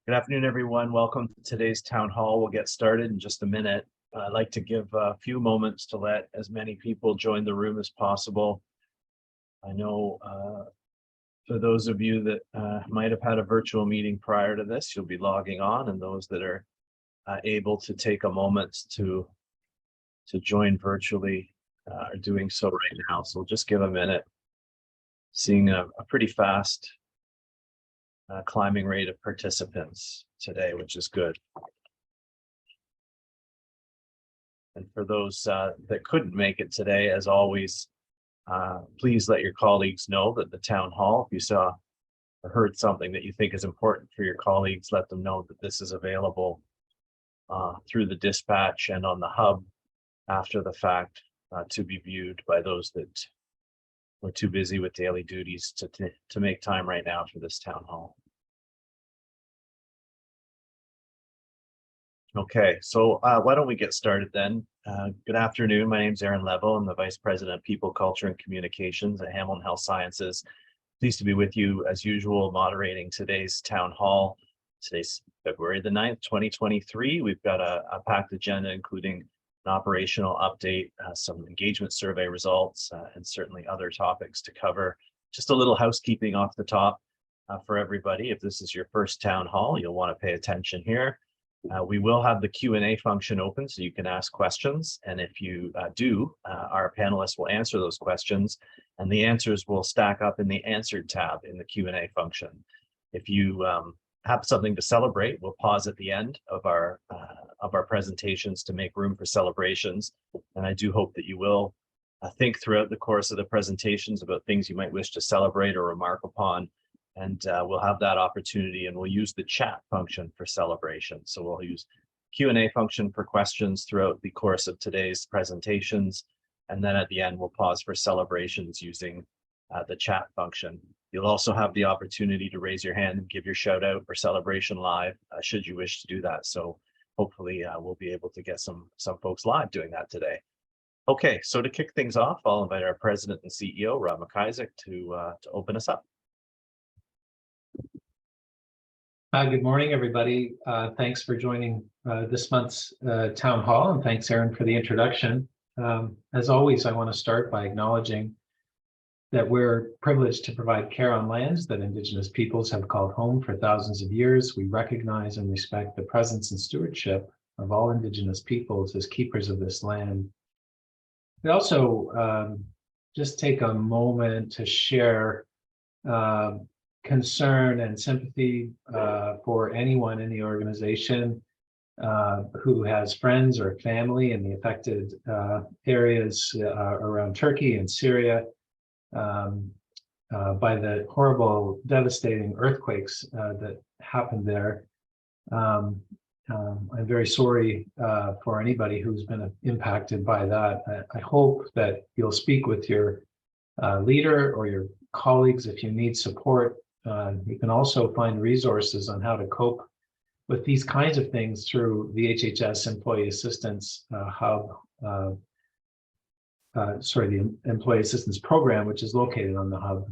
Good afternoon, everyone. Welcome to today's town hall. We'll get started in just a minute. I'd like to give a few moments to let as many people join the room as possible. I know for those of you that might have had a virtual meeting prior to this, you'll be logging on, and those that are able to take a moment to join virtually are doing so right now. So we'll just give a minute. Seeing a pretty fast climbing rate of participants today, which is good. And for those that couldn't make it today, as always, please let your colleagues know that the town hall, if you saw or heard something that you think is important for your colleagues, let them know that this is available through the dispatch and on the hub after the fact to be viewed by those that were too busy with daily duties to make time right now for this town hall. Okay, so why don't we get started then? Good afternoon. My name is Aaron Level. I'm the Vice President of People, Culture, and Communications at Hamilton Health Sciences. Pleased to be with you as usual, moderating today's town hall. Today's February the 9th, 2023. We've got a packed agenda, including an operational update, some engagement survey results, and certainly other topics to cover. Just a little housekeeping off the top for everybody. If this is your first town hall, you'll want to pay attention here. We will have the Q&A function open so you can ask questions. And if you do, our panelists will answer those questions and the answers will stack up in the answered tab in the Q&A function. If you have something to celebrate, we'll pause at the end of our presentations to make room for celebrations. And I do hope that you will think throughout the course of the presentations about things you might wish to celebrate or remark upon. And we'll have that opportunity, and we'll use the chat function for celebration. So we'll use Q&A function for questions throughout the course of today's presentations. And then at the end, we'll pause for celebrations using the chat function. You'll also have the opportunity to raise your hand and give your shout out for celebration live, should you wish to do that. So hopefully we'll be able to get some folks live doing that today. Okay, so to kick things off, I'll invite our President and CEO, Rob McIsaac, to open us up. Good morning, everybody. Thanks for joining this month's town hall, and thanks, Aaron, for the introduction. As always, I want to start by acknowledging that we're privileged to provide care on lands that Indigenous peoples have called home for thousands of years. We recognize and respect the presence and stewardship of all Indigenous peoples as keepers of this land. We also just take a moment to share concern and sympathy for anyone in the organization who has friends or family in the affected areas around Turkey and Syria by the horrible, devastating earthquakes that happened there. I'm very sorry for anybody who's been impacted by that. I hope that you'll speak with your leader or your colleagues if you need support. You can also find resources on how to cope with these kinds of things through the HHS Employee Assistance Hub, the Employee Assistance Program, which is located on the hub.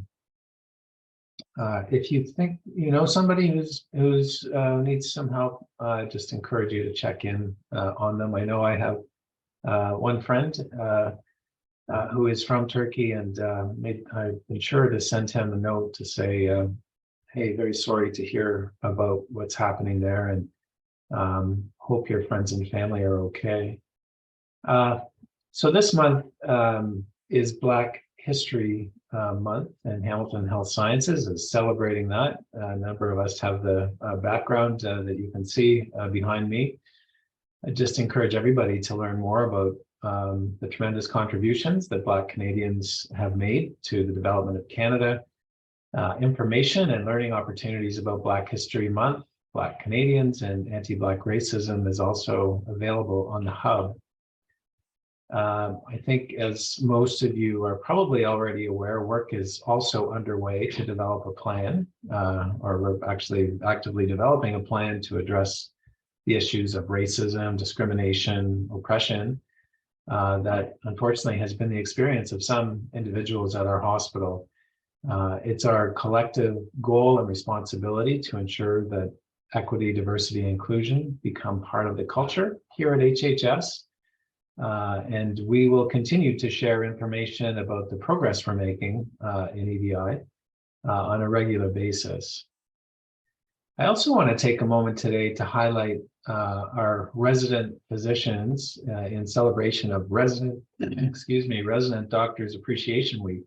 If you think you know somebody who's needs some help, I just encourage you to check in on them. I know I have one friend who is from Turkey, and I've been sure to send him a note to say, hey, very sorry to hear about what's happening there, and hope your friends and family are okay. So this month is Black History Month, and Hamilton Health Sciences is celebrating that. A number of us have the background that you can see behind me. I just encourage everybody to learn more about the tremendous contributions that Black Canadians have made to the development of Canada. Information and learning opportunities about Black History Month, Black Canadians, and anti-Black racism is also available on the hub. I think, as most of you are probably already aware, work is also underway to develop a plan, or we're actually actively developing a plan to address the issues of racism, discrimination, oppression, that unfortunately has been the experience of some individuals at our hospital. It's our collective goal and responsibility to ensure that equity, diversity, and inclusion become part of the culture here at HHS. And we will continue to share information about the progress we're making in EDI on a regular basis. I also want to take a moment today to highlight our resident physicians in celebration of Resident Doctors Appreciation Week.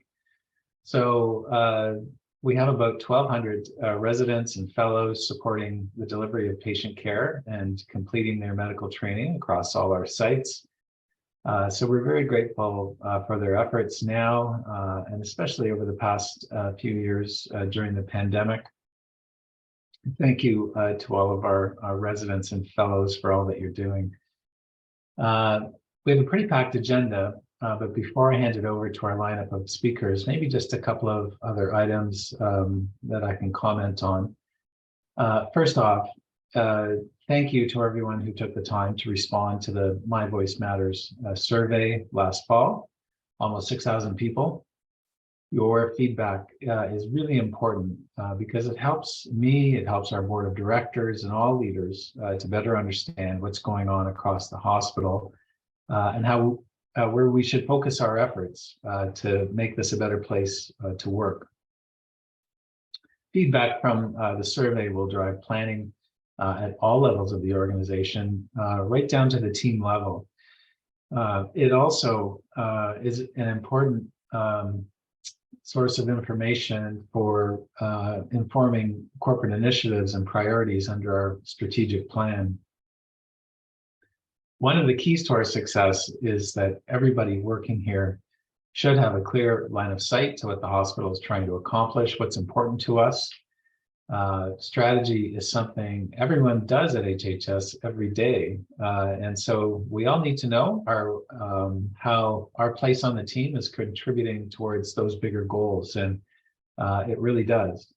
So we have about 1,200 residents and fellows supporting the delivery of patient care and completing their medical training across all our sites. So we're very grateful for their efforts now, and especially over the past few years during the pandemic. Thank you to all of our residents and fellows for all that you're doing. We have a pretty packed agenda, but before I hand it over to our lineup of speakers, maybe just a couple of other items that I can comment on. First off, thank you to everyone who took the time to respond to the My Voice Matters survey last fall, almost 6,000 people. Your feedback is really important because it helps me, it helps our board of directors and all leaders to better understand what's going on across the hospital and how where we should focus our efforts to make this a better place to work. Feedback from the survey will drive planning at all levels of the organization, right down to the team level. It also is an important source of information for informing corporate initiatives and priorities under our strategic plan. One of the keys to our success is that everybody working here should have a clear line of sight to what the hospital is trying to accomplish, what's important to us. Strategy is something everyone does at HHS every day. And so we all need to know how our place on the team is contributing towards those bigger goals. And it really does.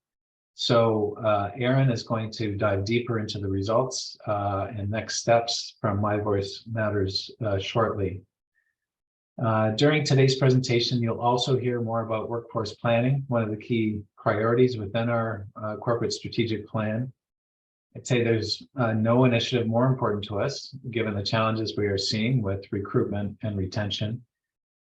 So Aaron is going to dive deeper into the results and next steps from My Voice Matters shortly. During today's presentation, you'll also hear more about workforce planning, one of the key priorities within our corporate strategic plan. I'd say there's no initiative more important to us, given the challenges we are seeing with recruitment and retention.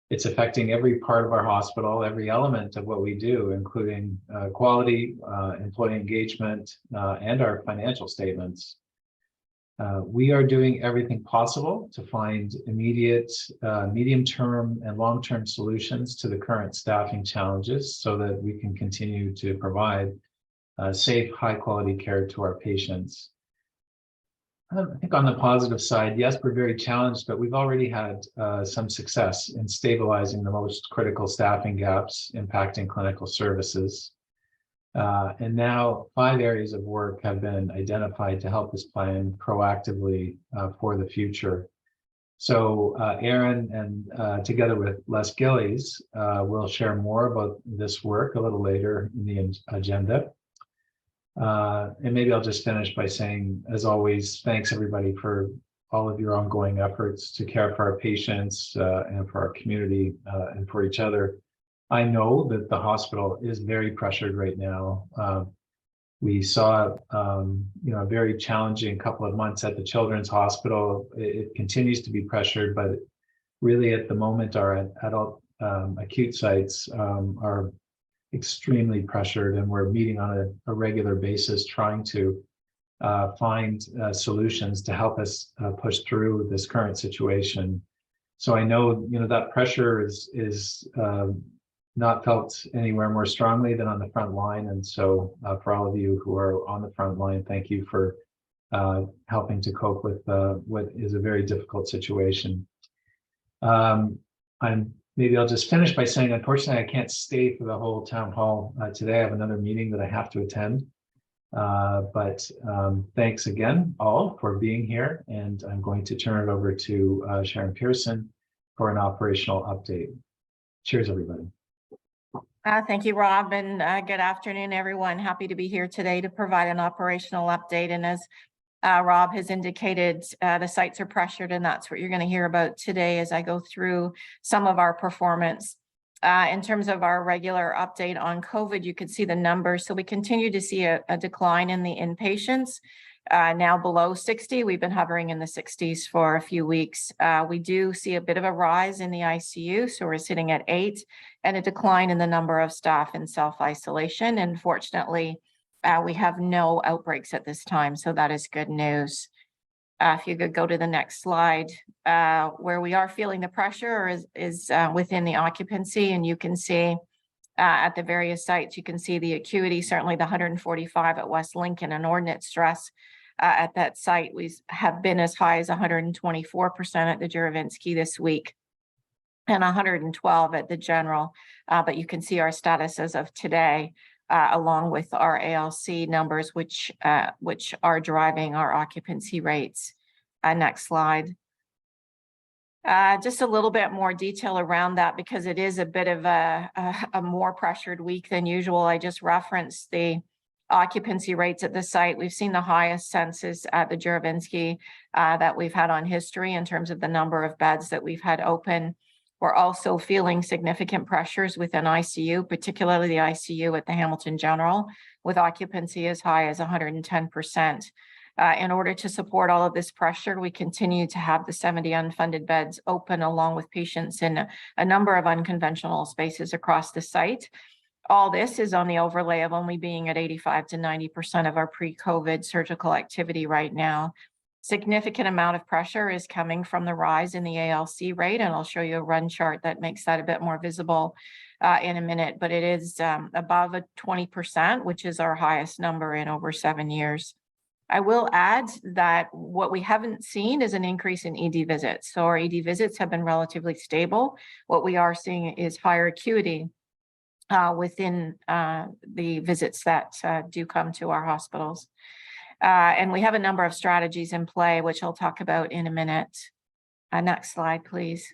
It's affecting every part of our hospital, every element of what we do, including quality, employee engagement, and our financial statements. We are doing everything possible to find immediate, medium-term, and long-term solutions to the current staffing challenges so that we can continue to provide safe, high-quality care to our patients. I think on the positive side, yes, we're very challenged, but we've already had some success in stabilizing the most critical staffing gaps impacting clinical services. And now 5 areas of work have been identified to help us plan proactively for the future. So Aaron and together with Les Gillies will share more about this work a little later in the agenda. And maybe I'll just finish by saying, as always, thanks everybody for all of your ongoing efforts to care for our patients and for our community and for each other. I know that the hospital is very pressured right now. We saw, a very challenging couple of months at the Children's Hospital. It continues to be pressured, but really at the moment, our adult acute sites are extremely pressured, and we're meeting on a regular basis, trying to find solutions to help us push through this current situation. So I know, that pressure is not felt anywhere more strongly than on the front line. And so for all of you who are on the front line, thank you for helping to cope with what is a very difficult situation. Maybe I'll just finish by saying, unfortunately, I can't stay for the whole town hall today. I have another meeting that I have to attend. But thanks again, all, for being here. And I'm going to turn it over to Sharon Pearson for an operational update. Cheers, everybody. Thank you, Rob, and good afternoon, everyone. Happy to be here today to provide an operational update. And as Rob has indicated, the sites are pressured, and that's what you're going to hear about today as I go through some of our performance. In terms of our regular update on COVID, you could see the numbers. So we continue to see a decline in the inpatients. now below 60. We've been hovering in the 60s for a few weeks. We do see a bit of a rise in the ICU, so we're sitting at 8, and a decline in the number of staff in self-isolation. And fortunately, we have no outbreaks at this time, so that is good news. If you could go to the next slide, where we are feeling the pressure is within the occupancy, and you can see at the various sites, you can see the acuity, certainly the 145 at West Lincoln, and ordinate stress at that site. We have been as high as 124% at the Juravinski this week, and 112 at the general. But you can see our status as of today, along with our ALC numbers, which are driving our occupancy rates. Next slide. Just a little bit more detail around that, because it is a bit of a more pressured week than usual. I just referenced the occupancy rates at the site. We've seen the highest census at the Juravinski that we've had on history in terms of the number of beds that we've had open. We're also feeling significant pressures within ICU, particularly the ICU at the Hamilton General, with occupancy as high as 110%. In order to support all of this pressure, we continue to have the 70 unfunded beds open, along with patients in a number of unconventional spaces across the site. All this is on the overlay of only being at 85 to 90% of our pre-COVID surgical activity right now. Significant amount of pressure is coming from the rise in the ALC rate, and I'll show you a run chart that makes that a bit more visible in a minute, but it is above a 20%, which is our highest number in over 7 years. I will add that what we haven't seen is an increase in ED visits. So our ED visits have been relatively stable. What we are seeing is higher acuity within the visits that do come to our hospitals. And we have a number of strategies in play, which I'll talk about in a minute. Next slide, please.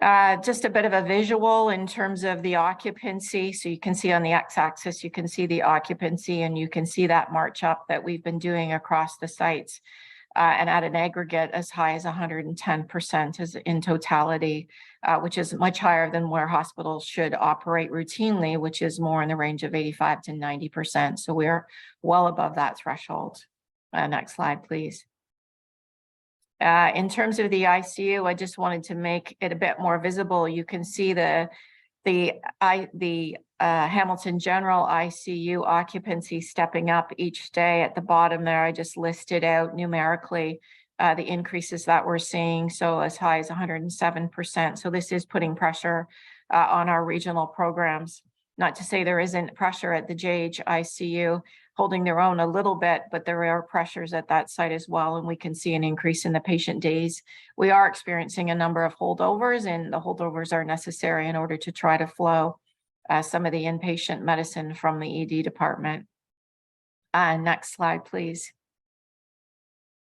Just a bit of a visual in terms of the occupancy. So you can see on the x-axis, you can see the occupancy, and you can see that march up that we've been doing across the sites, and at an aggregate as high as 110% as in totality, which is much higher than where hospitals should operate routinely, which is more in the range of 85 to 90%. So we're well above that threshold. Next slide, please. In terms of the ICU, I just wanted to make it a bit more visible. You can see the Hamilton General ICU occupancy stepping up each day. At the bottom there, I just listed out numerically the increases that we're seeing, so as high as 107%. So this is putting pressure on our regional programs. Not to say there isn't pressure at the JH ICU, holding their own a little bit, but there are pressures at that site as well, and we can see an increase in the patient days. We are experiencing a number of holdovers, and the holdovers are necessary in order to try to flow some of the inpatient medicine from the ED department. Next slide, please.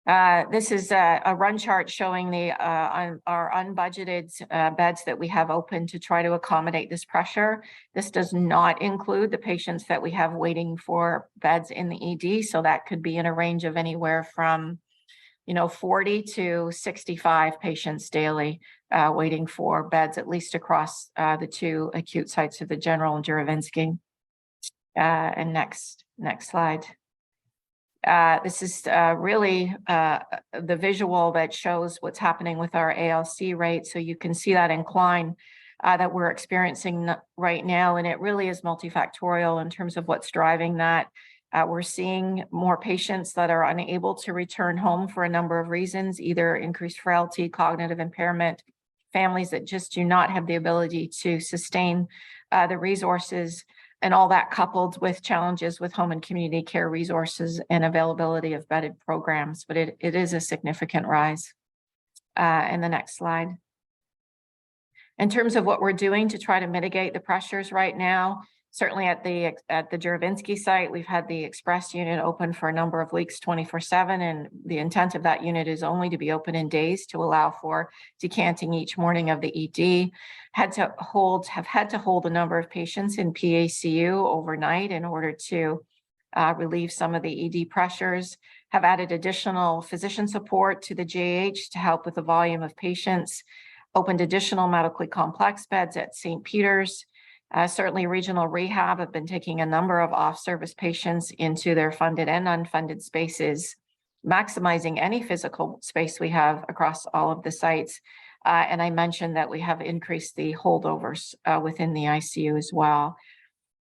This is a run chart showing our unbudgeted beds that we have open to try to accommodate this pressure. This does not include the patients that we have waiting for beds in the ED. So that could be in a range of anywhere from 40 to 65 patients daily waiting for beds, at least across the 2 acute sites of the General and Juravinski. And next slide. This is really the visual that shows what's happening with our ALC rate. So you can see that incline that we're experiencing right now, and it really is multifactorial in terms of what's driving that. We're seeing more patients that are unable to return home for a number of reasons, either increased frailty, cognitive impairment, families that just do not have the ability to sustain the resources, and all that coupled with challenges with home and community care resources and availability of bedded programs. But it is a significant rise. And the next slide. In terms of what we're doing to try to mitigate the pressures right now, certainly at the Juravinski site, we've had the express unit open for a number of weeks, 24/7, and the intent of that unit is only to be open in days to allow for decanting each morning of the ED. Have had to hold a number of patients in PACU overnight in order to relieve some of the ED pressures. Have added additional physician support to the JH to help with the volume of patients. Opened additional medically complex beds at St. Peter's. Certainly regional rehab have been taking a number of off-service patients into their funded and unfunded spaces, maximizing any physical space we have across all of the sites. And I mentioned that we have increased the holdovers within the ICU as well.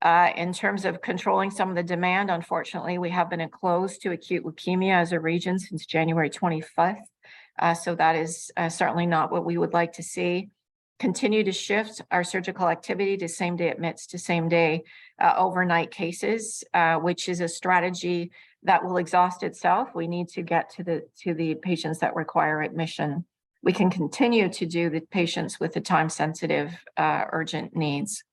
In terms of controlling some of the demand, unfortunately, we have been closed to acute leukemia as a region since January 25th. So that is certainly not what we would like to see. Continue to shift our surgical activity to same day admits to same day overnight cases, which is a strategy that will exhaust itself. We need to get to the patients that require admission. We can continue to do the patients with the time sensitive urgent needs.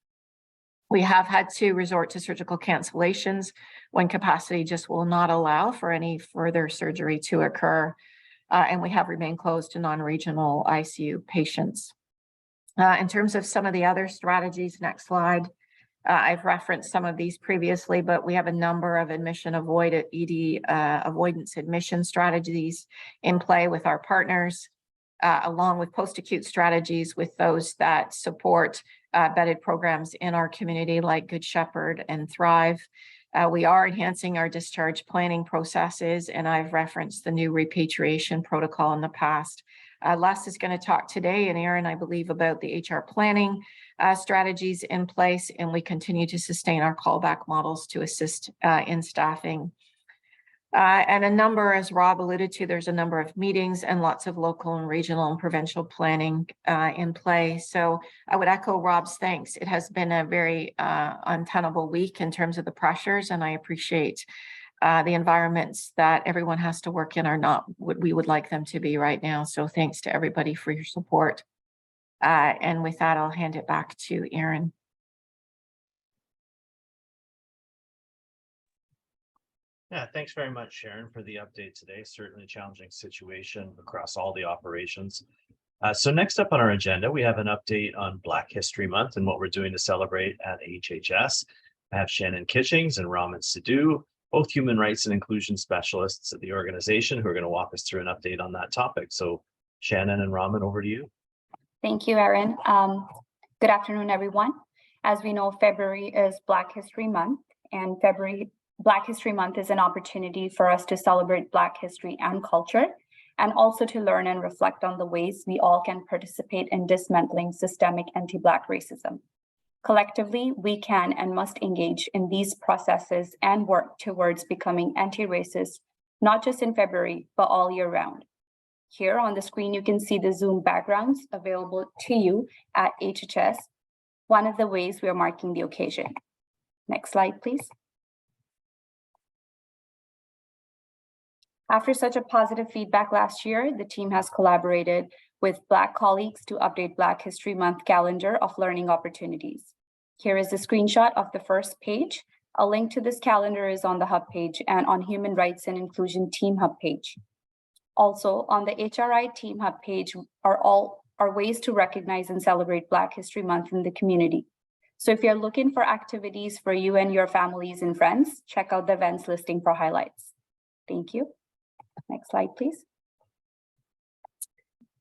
We have had to resort to surgical cancellations when capacity just will not allow for any further surgery to occur. And we have remained closed to non-regional ICU patients. In terms of some of the other strategies, next slide. I've referenced some of these previously, but we have a number of avoidance admission strategies in play with our partners, along with post-acute strategies with those that support bedded programs in our community like Good Shepherd and Thrive. We are enhancing our discharge planning processes, and I've referenced the new repatriation protocol in the past. Les is going to talk today, and Aaron, I believe, about the HR planning strategies in place, and we continue to sustain our callback models to assist in staffing. And a number, as Rob alluded to, there's a number of meetings and lots of local and regional and provincial planning in play. So I would echo Rob's thanks. It has been a very untenable week in terms of the pressures, and I appreciate the environments that everyone has to work in are not what we would like them to be right now. So thanks to everybody for your support. And with that, I'll hand it back to Aaron. Yeah, thanks very much, Sharon, for the update today. Certainly a challenging situation across all the operations. So next up on our agenda, we have an update on Black History Month and what we're doing to celebrate at HHS. I have Shannon Kitchings and Raman Sidhu, both human rights and inclusion specialists at the organization, who are going to walk us through an update on that topic. So Shannon and Raman, over to you. Thank you, Aaron. Good afternoon, everyone. As we know, February is Black History Month, and Black History Month is an opportunity for us to celebrate Black history and culture, and also to learn and reflect on the ways we all can participate in dismantling systemic anti-Black racism. Collectively, we can and must engage in these processes and work towards becoming anti-racist, not just in February, but all year round. Here on the screen, you can see the Zoom backgrounds available to you at HHS, one of the ways we are marking the occasion. Next slide, please. After such a positive feedback last year, the team has collaborated with Black colleagues to update Black History Month calendar of learning opportunities. Here is the screenshot of the first page. A link to this calendar is on the Hub page and on Human Rights and Inclusion Team Hub page. Also, on the HRI Team Hub page are ways to recognize and celebrate Black History Month in the community. So if you're looking for activities for you and your families and friends, check out the events listing for highlights. Thank you. Next slide, please.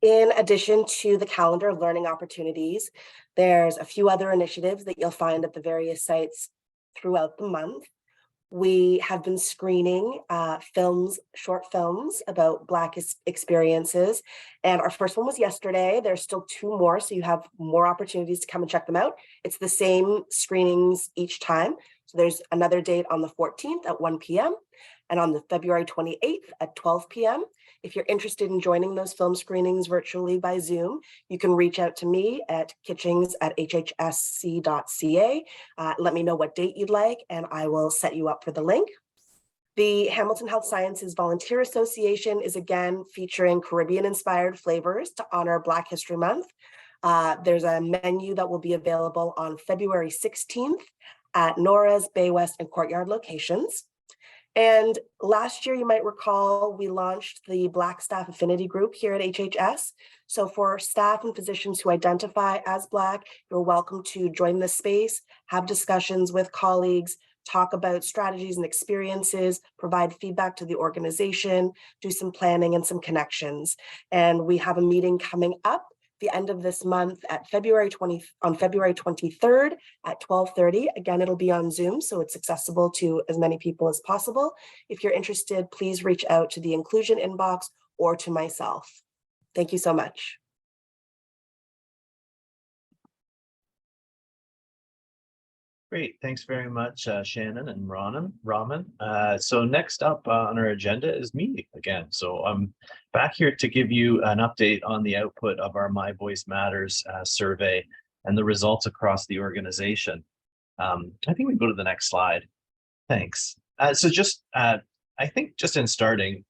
In addition to the calendar of learning opportunities, there's a few other initiatives that you'll find at the various sites throughout the month. We have been screening short films about Black experiences. And our first one was yesterday. There's still 2 more, so you have more opportunities to come and check them out. It's the same screenings each time. So there's another date on the 14th at 1 p.m. and on the February 28th at 12 p.m. If you're interested in joining those film screenings virtually by Zoom, you can reach out to me at kitchings@hhsc.ca. Let me know what date you'd like, and I will set you up for the link. The Hamilton Health Sciences Volunteer Association is again featuring Caribbean-inspired flavors to honor Black History Month. There's a menu that will be available on February 16th at Nora's, Bay West, and Courtyard locations. And last year, you might recall, we launched the Black Staff Affinity Group here at HHS. So for staff and physicians who identify as Black, you're welcome to join this space, have discussions with colleagues, talk about strategies and experiences, provide feedback to the organization, do some planning and some connections. And we have a meeting coming up the end of this month on February 23rd at 12:30. Again, it'll be on Zoom, so it's accessible to as many people as possible. If you're interested, please reach out to the inclusion inbox or to myself. Thank you so much. Great, thanks very much, Shannon and Raman. So next up on our agenda is me again. So I'm back here to give you an update on the output of our My Voice Matters survey and the results across the organization. I think we can go to the next slide. Thanks. So just, I think just in starting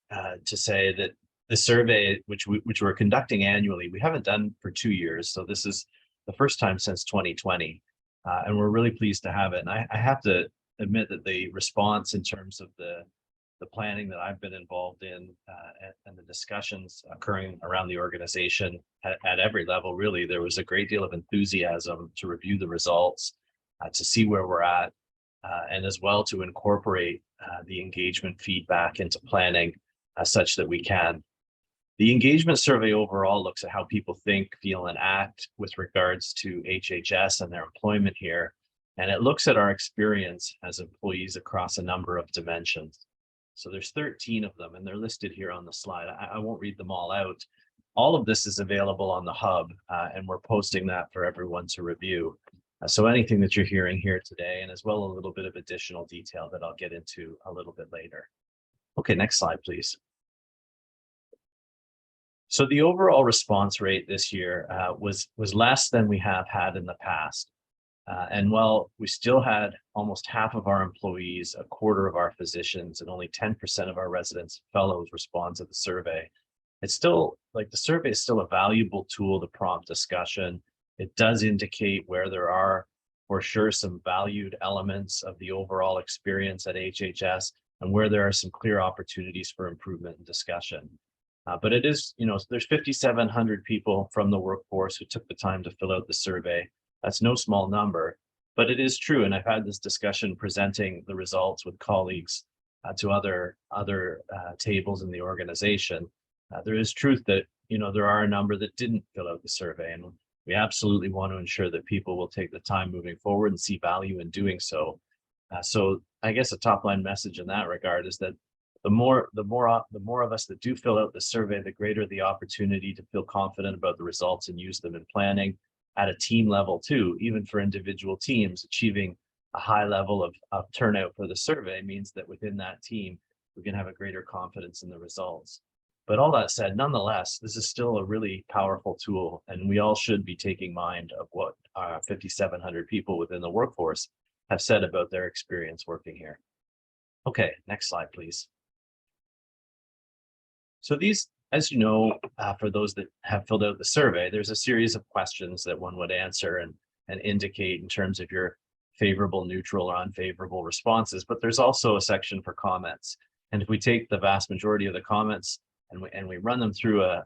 to say that the survey, which we're conducting annually, we haven't done for 2 years. So this is the first time since 2020. And we're really pleased to have it. And I have to admit that the response in terms of the planning that I've been involved in and the discussions occurring around the organization at every level, really, there was a great deal of enthusiasm to review the results, to see where we're at, and as well to incorporate the engagement feedback into planning such that we can. The engagement survey overall looks at how people think, feel, and act with regards to HHS and their employment here. And it looks at our experience as employees across a number of dimensions. So there's 13 of them, and they're listed here on the slide. I won't read them all out. All of this is available on the hub, and we're posting that for everyone to review. So anything that you're hearing here today, and as well a little bit of additional detail that I'll get into a little bit later. Okay, next slide, please. So the overall response rate this year was less than we have had in the past. And while we still had almost half of our employees, a quarter of our physicians, and only 10% of our residents and fellows respond to the survey, it's still, like, the survey is still a valuable tool to prompt discussion. It does indicate where there are, for sure, some valued elements of the overall experience at HHS and where there are some clear opportunities for improvement and discussion. But it is, there's 5,700 people from the workforce who took the time to fill out the survey. That's no small number, but it is true. And I've had this discussion presenting the results with colleagues to other tables in the organization. There is truth that, there are a number that didn't fill out the survey, and we absolutely want to ensure that people will take the time moving forward and see value in doing so. So I guess a top line message in that regard is that the more of us that do fill out the survey, the greater the opportunity to feel confident about the results and use them in planning at a team level too. Even for individual teams, achieving a high level of turnout for the survey means that within that team, we can have a greater confidence in the results. But all that said, nonetheless, this is still a really powerful tool, and we all should be taking mind of what 5,700 people within the workforce have said about their experience working here. Okay, next slide, please. So these, as you know, for those that have filled out the survey, there's a series of questions that one would answer and indicate in terms of your favorable, neutral, or unfavorable responses. But there's also a section for comments. And if we take the vast majority of the comments and we run them through a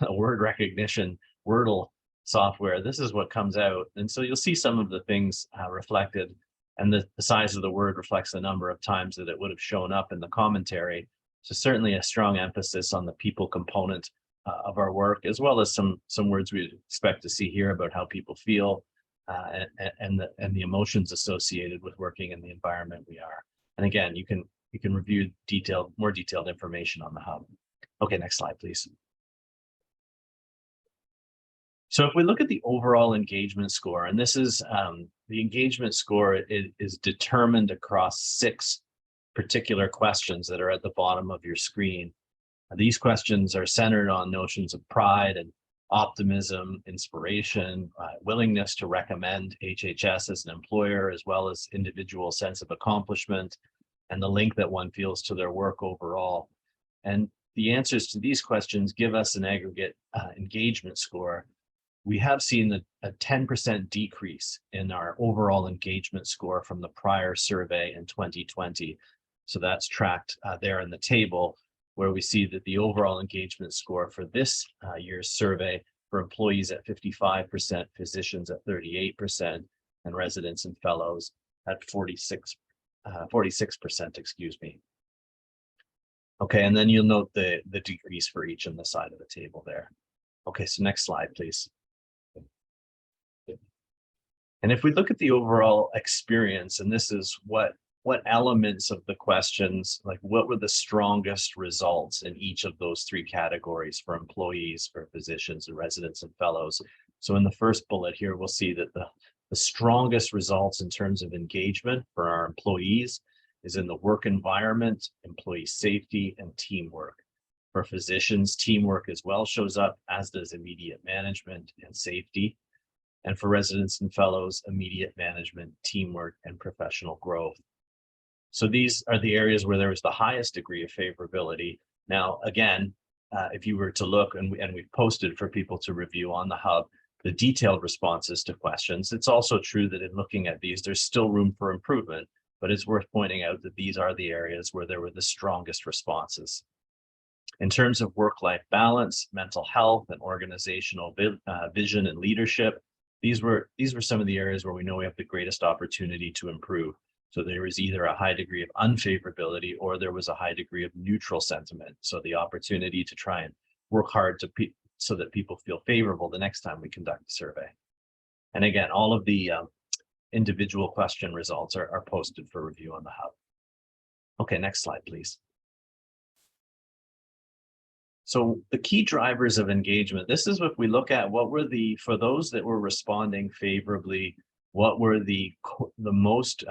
word recognition Wordle software, this is what comes out. And so you'll see some of the things reflected, and the size of the word reflects the number of times that it would have shown up in the commentary. So certainly a strong emphasis on the people component of our work, as well as some words we expect to see here about how people feel and the emotions associated with working in the environment we are. And again, you can review more detailed information on the hub. Okay, next slide, please. So if we look at the overall engagement score, and this is the engagement score is determined across 6 particular questions that are at the bottom of your screen. These questions are centered on notions of pride and optimism, inspiration, willingness to recommend HHS as an employer, as well as individual sense of accomplishment and the link that one feels to their work overall. And the answers to these questions give us an aggregate engagement score. We have seen a 10% decrease in our overall engagement score from the prior survey in 2020. So that's tracked there in the table, where we see that the overall engagement score for this year's survey for employees at 55%, physicians at 38%, and residents and fellows at 46%, excuse me. Okay, and then you'll note the decrease for each on the side of the table there. Okay, so next slide, please. And if we look at the overall experience, and this is what elements of the questions, like what were the strongest results in each of those three categories for employees, for physicians and residents and fellows. So in the first bullet here, we'll see that the strongest results in terms of engagement for our employees is in the work environment, employee safety, and teamwork. For physicians, teamwork as well shows up, as does immediate management and safety. And for residents and fellows, immediate management, teamwork, and professional growth. So these are the areas where there was the highest degree of favorability. Now, again, if you were to look, and we've posted for people to review on the Hub, the detailed responses to questions, it's also true that in looking at these, there's still room for improvement, but it's worth pointing out that these are the areas where there were the strongest responses. In terms of work-life balance, mental health, and organizational vision and leadership, these were some of the areas where we know we have the greatest opportunity to improve. So there was either a high degree of unfavorability or there was a high degree of neutral sentiment. So the opportunity to try and work hard so that people feel favorable the next time we conduct the survey. And again, all of the individual question results are posted for review on the Hub. Okay, next slide, please. So the key drivers of engagement, this is what we look at, what were for those that were responding favorably, what were the most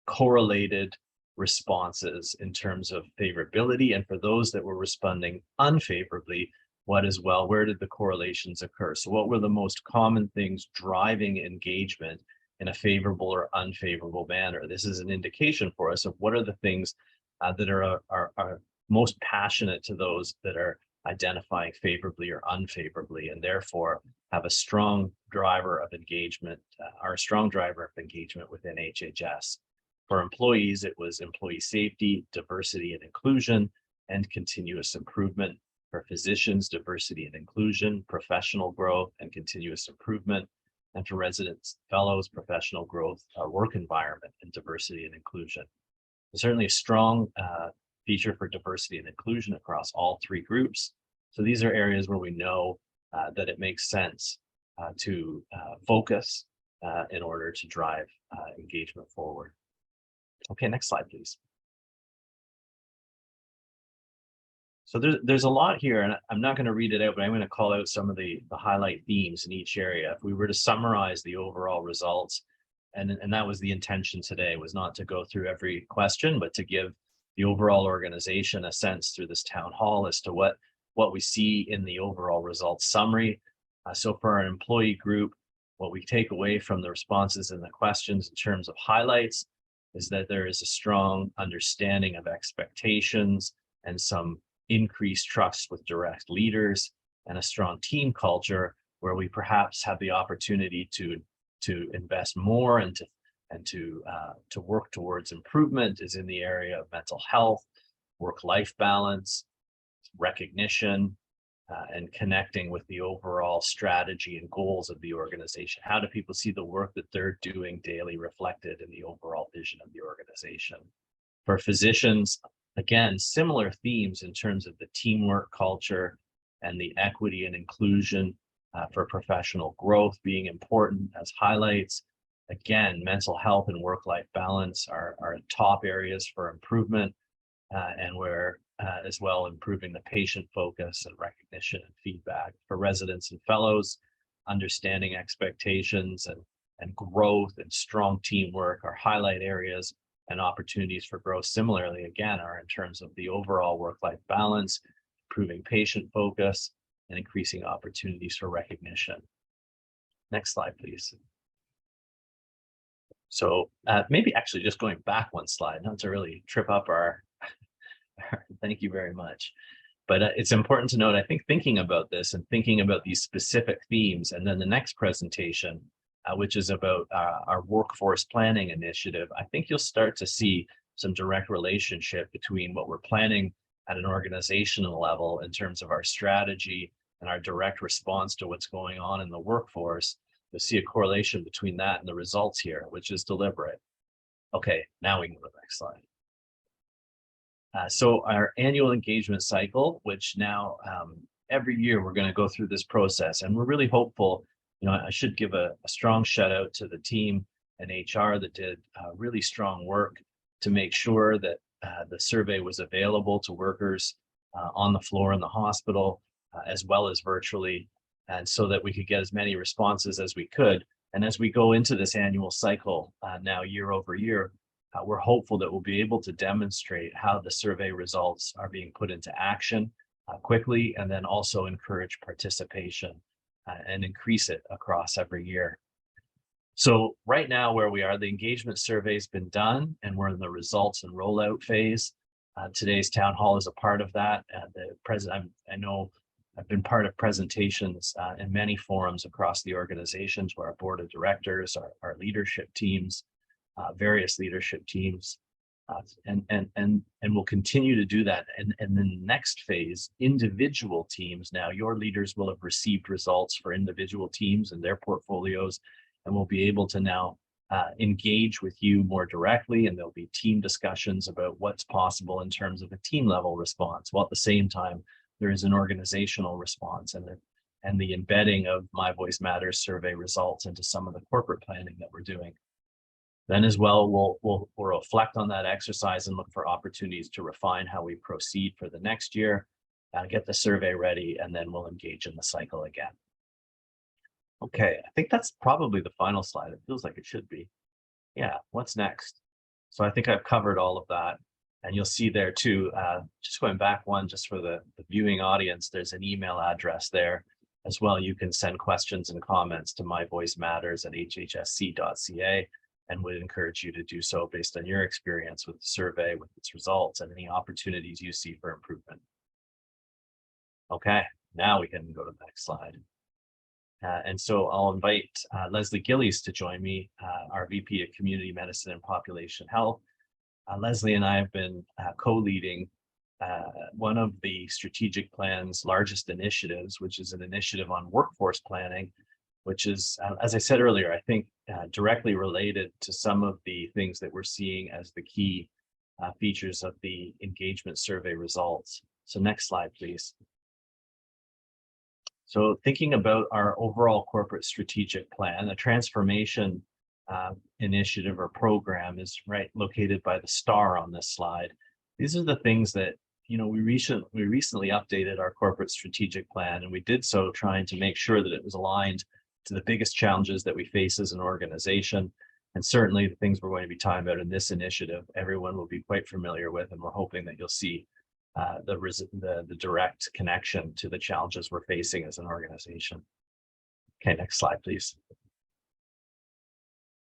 correlated responses in terms of favorability, and for those that were responding unfavorably, where did the correlations occur? So what were the most common things driving engagement in a favorable or unfavorable manner? This is an indication for us of what are the things that are most passionate to those that are identifying favorably or unfavorably, and therefore have a strong driver of engagement, within HHS. For employees, it was employee safety, diversity and inclusion, and continuous improvement. For physicians, diversity and inclusion, professional growth, and continuous improvement. And for residents, fellows, professional growth, work environment, and diversity and inclusion. There's certainly a strong feature for diversity and inclusion across all three groups. So these are areas where we know that it makes sense to focus in order to drive engagement forward. Okay, next slide, please. So there's a lot here, and I'm not going to read it out, but I'm going to call out some of the highlight themes in each area. If we were to summarize the overall results, and that was the intention today, was not to go through every question, but to give the overall organization a sense through this town hall as to what we see in the overall results summary. So for our employee group, what we take away from the responses and the questions in terms of highlights is that there is a strong understanding of expectations and some increased trust with direct leaders, and a strong team culture where we perhaps have the opportunity to invest more and to work towards improvement is in the area of mental health, work-life balance, recognition, and connecting with the overall strategy and goals of the organization. How do people see the work that they're doing daily reflected in the overall vision of the organization? For physicians, again, similar themes in terms of the teamwork culture and the equity and inclusion for professional growth being important as highlights. Again, mental health and work-life balance are top areas for improvement, and where as well improving the patient focus and recognition and feedback. For residents and fellows, understanding expectations and growth and strong teamwork are highlight areas, and opportunities for growth similarly, again, are in terms of the overall work-life balance, improving patient focus, and increasing opportunities for recognition. Next slide, please. So maybe actually just going back one slide, not to really trip up our, thank you very much. But it's important to note, I think thinking about this and thinking about these specific themes, and then the next presentation, which is about our workforce planning initiative, I think you'll start to see some direct relationship between what we're planning at an organizational level in terms of our strategy and our direct response to what's going on in the workforce. You'll see a correlation between that and the results here, which is deliberate. Okay, now we can go to the next slide. So our annual engagement cycle, which now every year we're going to go through this process, and we're really hopeful. I should give a strong shout out to the team and HR that did really strong work to make sure that the survey was available to workers on the floor in the hospital, as well as virtually, and so that we could get as many responses as we could. And as we go into this annual cycle now year over year, we're hopeful that we'll be able to demonstrate how the survey results are being put into action quickly, and then also encourage participation and increase it across every year. So right now where we are, the engagement survey has been done and we're in the results and rollout phase. Today's town hall is a part of that. The president, I know I've been part of presentations in many forums across the organization to our board of directors, our leadership teams, various leadership teams, and we'll continue to do that. And then the next phase, individual teams. Now your leaders will have received results for individual teams and their portfolios, and we'll be able to now engage with you more directly, and there'll be team discussions about what's possible in terms of a team level response, while at the same time there is an organizational response and the embedding of My Voice Matters survey results into some of the corporate planning that we're doing. Then as well, we'll reflect on that exercise and look for opportunities to refine how we proceed for the next year, get the survey ready, and then we'll engage in the cycle again. Okay, I think that's probably the final slide. It feels like it should be. Yeah, what's next? So I think I've covered all of that. And you'll see there too, just going back one, just for the viewing audience, there's an email address there as well. You can send questions and comments to myvoicematters@hhsc.ca, and would encourage you to do so based on your experience with the survey, with its results, and any opportunities you see for improvement. Okay, now we can go to the next slide. And so I'll invite Leslie Gillies to join me, our VP of Community Medicine and Population Health. Leslie and I have been co-leading one of the strategic plan's largest initiatives, which is an initiative on workforce planning, which is, as I said earlier, I think directly related to some of the things that we're seeing as the key features of the engagement survey results. So next slide, please. So thinking about our overall corporate strategic plan, a transformation initiative or program is located by the star on this slide. These are the things that, we recently updated our corporate strategic plan, and we did so trying to make sure that it was aligned to the biggest challenges that we face as an organization. And certainly the things we're going to be talking about in this initiative, everyone will be quite familiar with, and we're hoping that you'll see the direct connection to the challenges we're facing as an organization. Okay, next slide, please.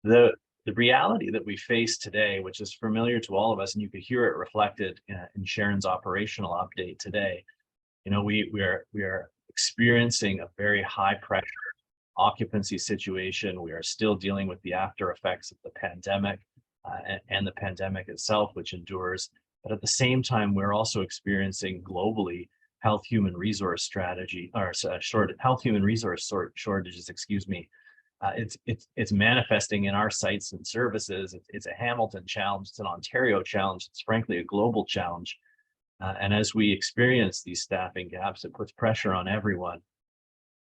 The reality that we face today, which is familiar to all of us, and you could hear it reflected in Sharon's operational update today, we are experiencing a very high pressure occupancy situation. We are still dealing with the after effects of the pandemic and the pandemic itself, which endures. But at the same time, we're also experiencing globally health human resource shortages, excuse me. It's manifesting in our sites and services. It's a Hamilton challenge, it's an Ontario challenge, it's frankly a global challenge. And as we experience these staffing gaps, it puts pressure on everyone.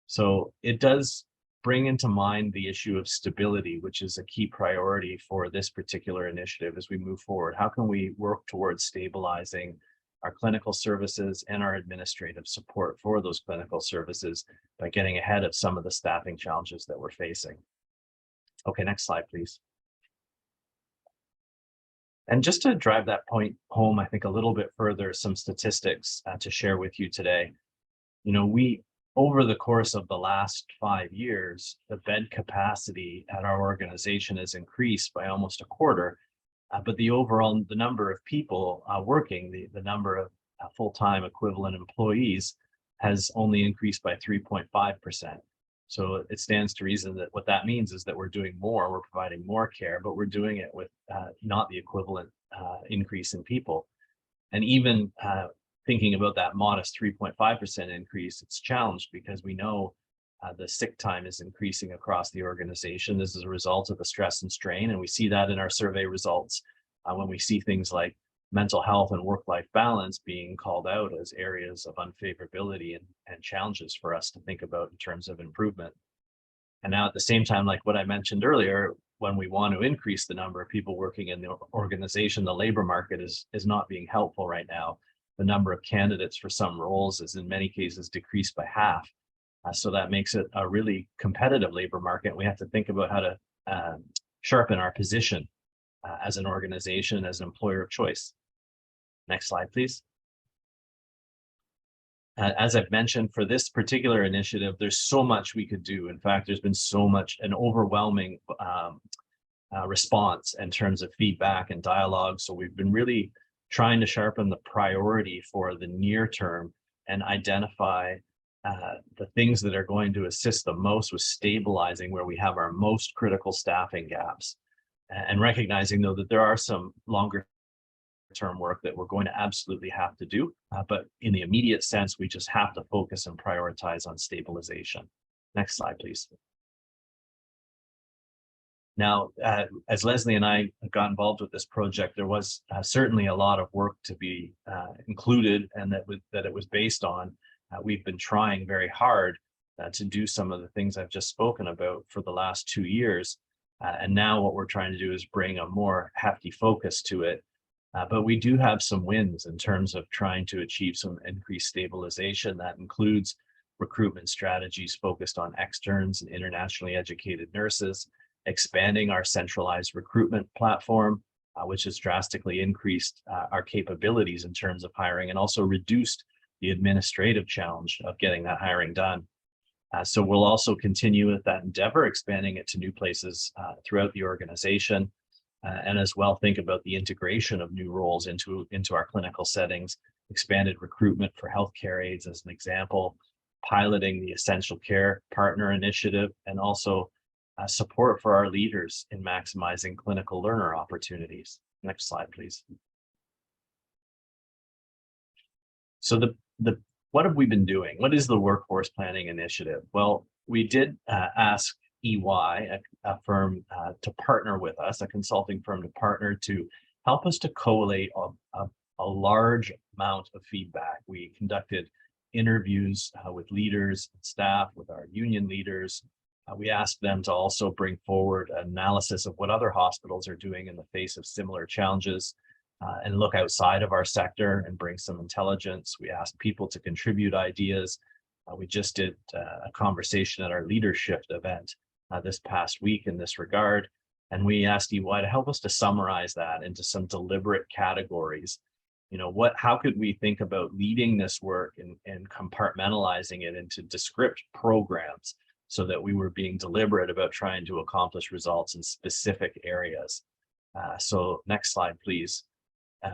So it does bring into mind the issue of stability, which is a key priority for this particular initiative as we move forward. How can we work towards stabilizing our clinical services and our administrative support for those clinical services by getting ahead of some of the staffing challenges that we're facing? Okay, next slide, please. And just to drive that point home, I think a little bit further, some statistics to share with you today. Over the course of the last 5 years, the bed capacity at our organization has increased by almost a quarter, but the number of people working, the number of full-time equivalent employees has only increased by 3.5%. So it stands to reason that what that means is that we're doing more, we're providing more care, but we're doing it with not the equivalent increase in people. And even thinking about that modest 3.5% increase, it's challenged because we know the sick time is increasing across the organization. This is a result of the stress and strain, and we see that in our survey results when we see things like mental health and work-life balance being called out as areas of unfavorability and challenges for us to think about in terms of improvement. And now at the same time, like what I mentioned earlier, when we want to increase the number of people working in the organization, the labor market is not being helpful right now. The number of candidates for some roles is in many cases decreased by half. So that makes it a really competitive labor market. We have to think about how to sharpen our position as an organization, as an employer of choice. Next slide, please. As I've mentioned, for this particular initiative, there's so much we could do. In fact, there's been so much, an overwhelming response in terms of feedback and dialogue. So we've been really trying to sharpen the priority for the near term and identify the things that are going to assist the most with stabilizing where we have our most critical staffing gaps, and recognizing though that there are some longer term work that we're going to absolutely have to do, but in the immediate sense, we just have to focus and prioritize on stabilization. Next slide, please. Now, as Leslie and I got involved with this project, there was certainly a lot of work to be included, and that it was based on. We've been trying very hard to do some of the things I've just spoken about for the last 2 years. And now what we're trying to do is bring a more hefty focus to it. But we do have some wins in terms of trying to achieve some increased stabilization. That includes recruitment strategies focused on externs and internationally educated nurses, expanding our centralized recruitment platform, which has drastically increased our capabilities in terms of hiring and also reduced the administrative challenge of getting that hiring done. So we'll also continue with that endeavor, expanding it to new places throughout the organization, and as well think about the integration of new roles into our clinical settings, expanded recruitment for healthcare aides as an example, piloting the Essential Care Partner Initiative, and also support for our leaders in maximizing clinical learner opportunities. Next slide, please. So what have we been doing? What is the Workforce Planning Initiative? Well, we did ask EY, a firm to partner with us, a consulting firm to partner to help us to collate a large amount of feedback. We conducted interviews with leaders and staff, with our union leaders. We asked them to also bring forward an analysis of what other hospitals are doing in the face of similar challenges, and look outside of our sector and bring some intelligence. We asked people to contribute ideas. We just did a conversation at our leadership event this past week in this regard. And we asked EY to help us to summarize that into some deliberate categories. You know, how could we think about leading this work and compartmentalizing it into descript programs so that we were being deliberate about trying to accomplish results in specific areas. So next slide, please.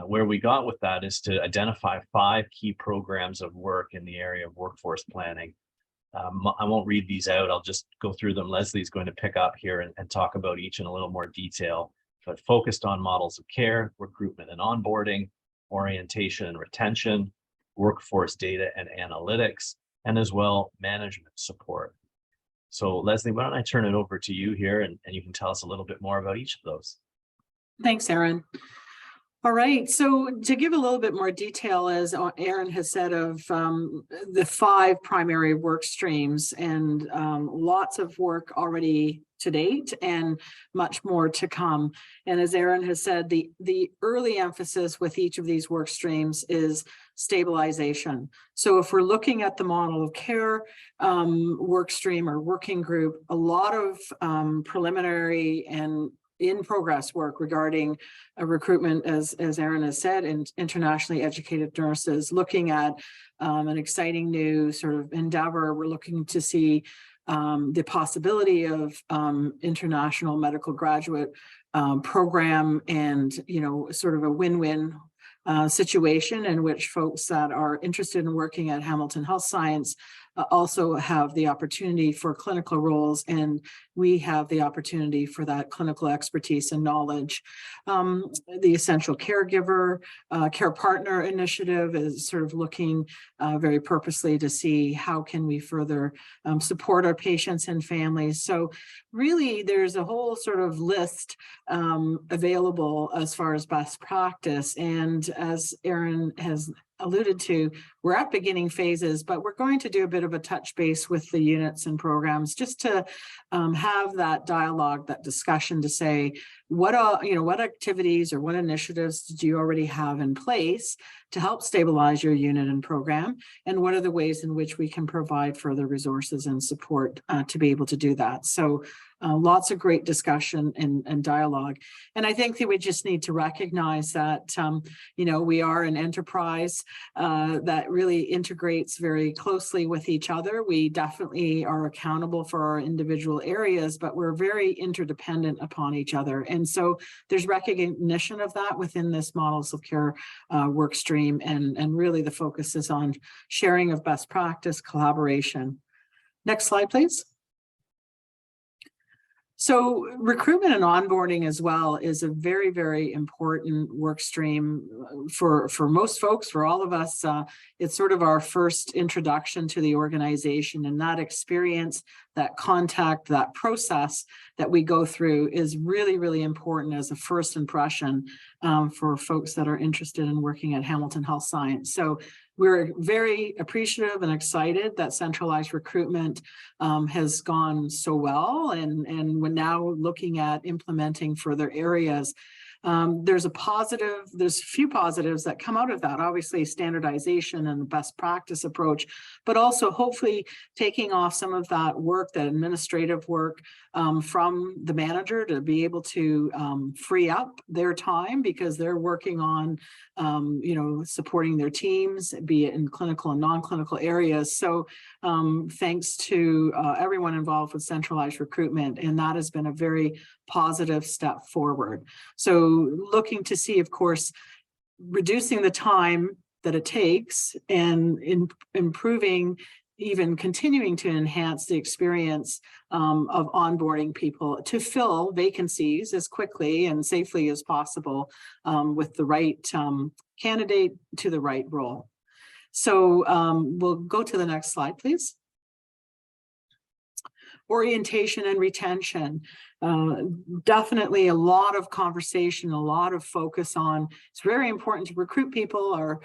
Where we got with that is to identify 5 key programs of work in the area of workforce planning. I won't read these out. I'll just go through them. Leslie's going to pick up here and talk about each in a little more detail, but focused on models of care, recruitment and onboarding, orientation and retention, workforce data and analytics, and as well management support. So Leslie, why don't I turn it over to you here and you can tell us a little bit more about each of those. Thanks, Aaron. All right, so to give a little bit more detail, as Aaron has said, of the 5 primary work streams, and lots of work already to date and much more to come. And as Aaron has said, the early emphasis with each of these work streams is stabilization. So if we're looking at the model of care work stream or working group, a lot of preliminary and in progress work regarding recruitment, as Aaron has said, and internationally educated nurses, looking at an exciting new sort of endeavor. We're looking to see the possibility of international medical graduate program, and, you know, sort of a win-win situation in which folks that are interested in working at Hamilton Health Science also have the opportunity for clinical roles, and we have the opportunity for that clinical expertise and knowledge. The Essential Caregiver Care Partner Initiative is sort of looking very purposely to see how can we further support our patients and families. So really, there's a whole sort of list available as far as best practice. And as Erin has alluded to, we're at beginning phases, but we're going to do a bit of a touch base with the units and programs just to have that dialogue, that discussion to say, what activities or what initiatives do you already have in place to help stabilize your unit and program? And what are the ways in which we can provide further resources and support to be able to do that? So lots of great discussion and dialogue. And I think that we just need to recognize that, we are an enterprise that really integrates very closely with each other. We definitely are accountable for our individual areas, but we're very interdependent upon each other. And so there's recognition of that within this Models of Care work stream. And really the focus is on sharing of best practice, collaboration. Next slide, please. So recruitment and onboarding as well is a very, very important work stream for most folks, for all of us. It's sort of our first introduction to the organization, and that experience, that contact, that process that we go through is really, really important as a first impression for folks that are interested in working at Hamilton Health Science. So we're very appreciative and excited that centralized recruitment has gone so well, and we're now looking at implementing further areas. There's a few positives that come out of that, obviously standardization and the best practice approach, but also hopefully taking off some of that work, that administrative work from the manager to be able to free up their time because they're working on, supporting their teams, be it in clinical and non-clinical areas. So thanks to everyone involved with centralized recruitment, and that has been a very positive step forward. So looking to see, of course, reducing the time that it takes and improving, even continuing to enhance the experience of onboarding people to fill vacancies as quickly and safely as possible with the right candidate to the right role. So we'll go to the next slide, please. Orientation and retention. Definitely a lot of conversation, a lot of focus on, it's very important to recruit people, our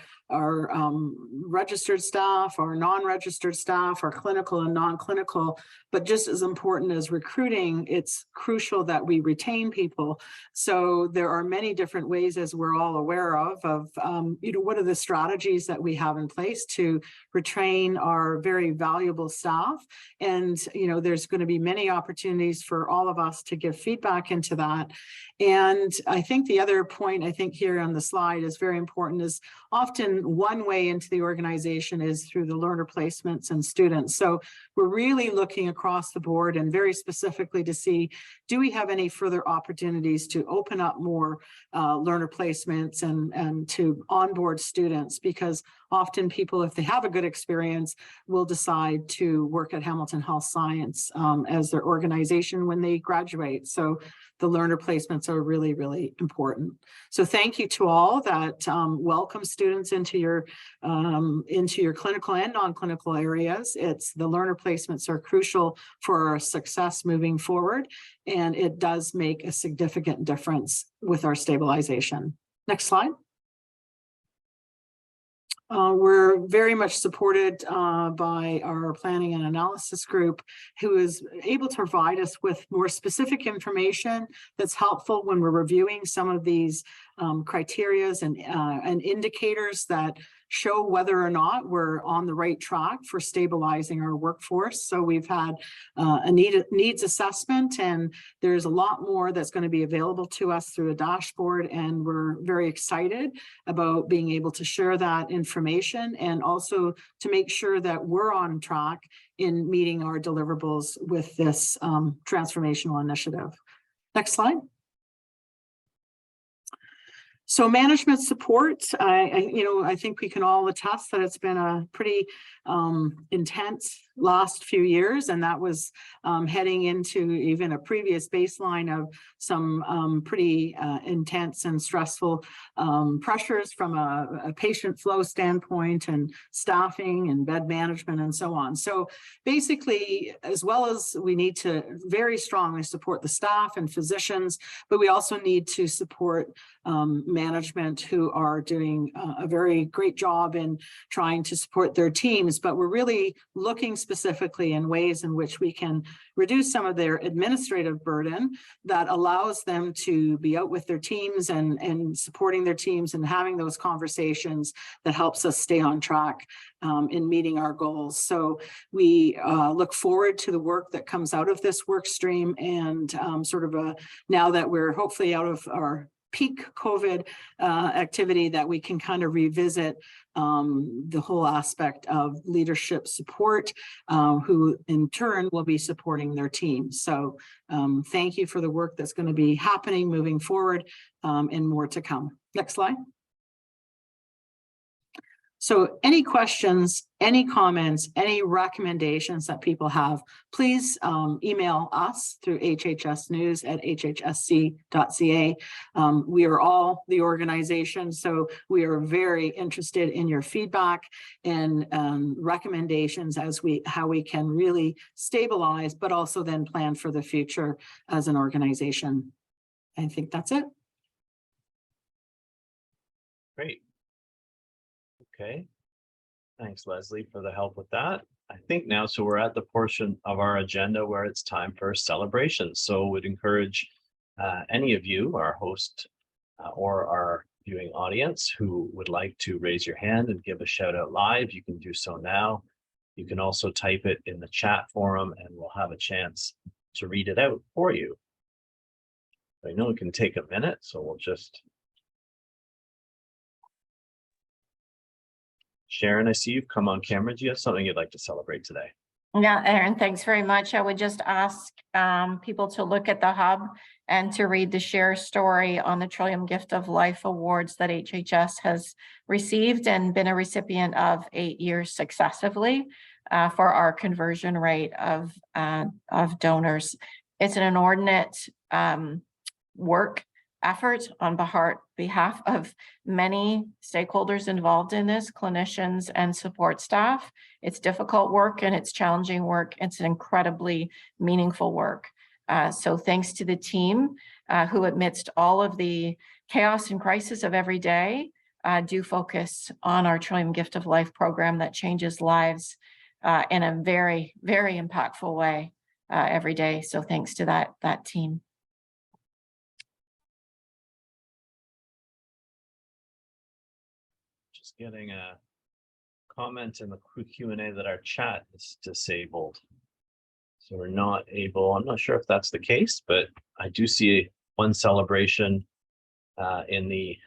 registered staff, our non-registered staff, our clinical and non-clinical, but just as important as recruiting, it's crucial that we retain people. So there are many different ways, as we're all aware of what are the strategies that we have in place to retain our very valuable staff. And, there's going to be many opportunities for all of us to give feedback into that. And I think the other point here on the slide is very important is often one way into the organization is through the learner placements and students. So we're really looking across the board and very specifically to see, do we have any further opportunities to open up more learner placements and to onboard students? Because often people, if they have a good experience, will decide to work at Hamilton Health Science as their organization when they graduate. So the learner placements are really, really important. So thank you to all that welcome students into your clinical and non-clinical areas. The learner placements are crucial for our success moving forward, and it does make a significant difference with our stabilization. Next slide. We're very much supported by our planning and analysis group, who is able to provide us with more specific information that's helpful when we're reviewing some of these criterias and indicators that show whether or not we're on the right track for stabilizing our workforce. So we've had a needs assessment, and there's a lot more that's going to be available to us through a dashboard, and we're very excited about being able to share that information and also to make sure that we're on track in meeting our deliverables with this transformational initiative. Next slide. So management support, I think we can all attest that it's been a pretty intense last few years, and that was heading into even a previous baseline of some pretty intense and stressful pressures from a patient flow standpoint and staffing and bed management and so on. So basically, as well as we need to very strongly support the staff and physicians, but we also need to support management who are doing a very great job in trying to support their teams, but we're really looking specifically in ways in which we can reduce some of their administrative burden that allows them to be out with their teams and supporting their teams and having those conversations that helps us stay on track in meeting our goals. So we look forward to the work that comes out of this work stream, and now that we're hopefully out of our peak COVID activity, that we can kind of revisit the whole aspect of leadership support, who in turn will be supporting their team. So thank you for the work that's going to be happening moving forward, and more to come. Next slide. So any questions, any comments, any recommendations that people have, please email us through hhsnews@hhsc.ca. We are all the organization, so we are very interested in your feedback and recommendations as how we can really stabilize, but also then plan for the future as an organization. I think that's it. Great. Okay. Thanks, Leslie, for the help with that. I think now, so we're at the portion of our agenda where it's time for celebrations. So would encourage any of you, our host or our viewing audience, who would like to raise your hand and give a shout out live. You can do so now. You can also type it in the chat forum and we'll have a chance to read it out for you. I know it can take a minute, so we'll just... Sharon, I see you've come on camera. Do you have something you'd like to celebrate today? Yeah, Erin, thanks very much. I would just ask people to look at the hub and to read the share story on the Trillium Gift of Life Awards that HHS has received and been a recipient of 8 years successively for our conversion rate of donors. It's an inordinate work effort on behalf of many stakeholders involved in this, clinicians and support staff. It's difficult work and it's challenging work. It's an incredibly meaningful work. So thanks to the team who, amidst all of the chaos and crisis of every day, do focus on our Trillium Gift of Life program that changes lives in a very, very impactful way every day. So thanks to that team. Just getting a comment in the Q&A that our chat is disabled. So we're not able, I'm not sure if that's the case, but I do see one celebration in the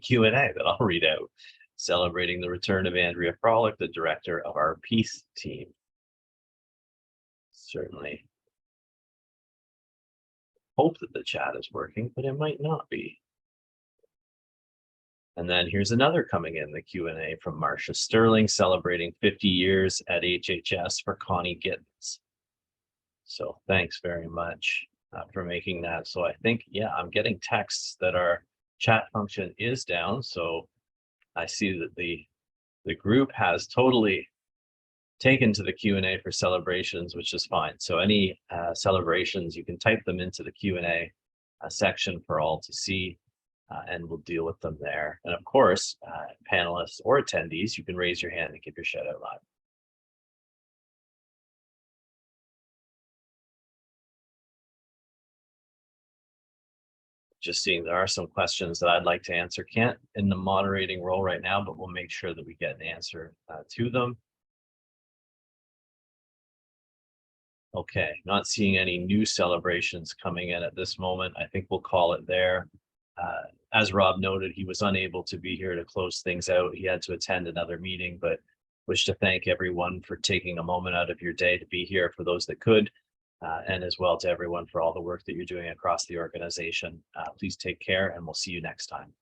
Q&A that I'll read out, celebrating the return of Andrea Frolick, the director of our Peace team. Certainly hope that the chat is working, but it might not be. And then here's another coming in the Q&A from Marcia Sterling, celebrating 50 years at HHS for Connie Gittens. So thanks very much for making that. So I think, yeah, I'm getting texts that our chat function is down. So I see that the group has totally taken to the Q&A for celebrations, which is fine. So any celebrations, you can type them into the Q&A section for all to see. And we'll deal with them there. And of course, panelists or attendees, you can raise your hand and give your shout out live. Just seeing there are some questions that I'd like to answer. Can't in the moderating role right now, but we'll make sure that we get an answer to them. Okay, not seeing any new celebrations coming in at this moment. I think we'll call it there. As Rob noted, he was unable to be here to close things out. He had to attend another meeting, but wish to thank everyone for taking a moment out of your day to be here for those that could, and as well to everyone for all the work that you're doing across the organization. Please take care and we'll see you next time.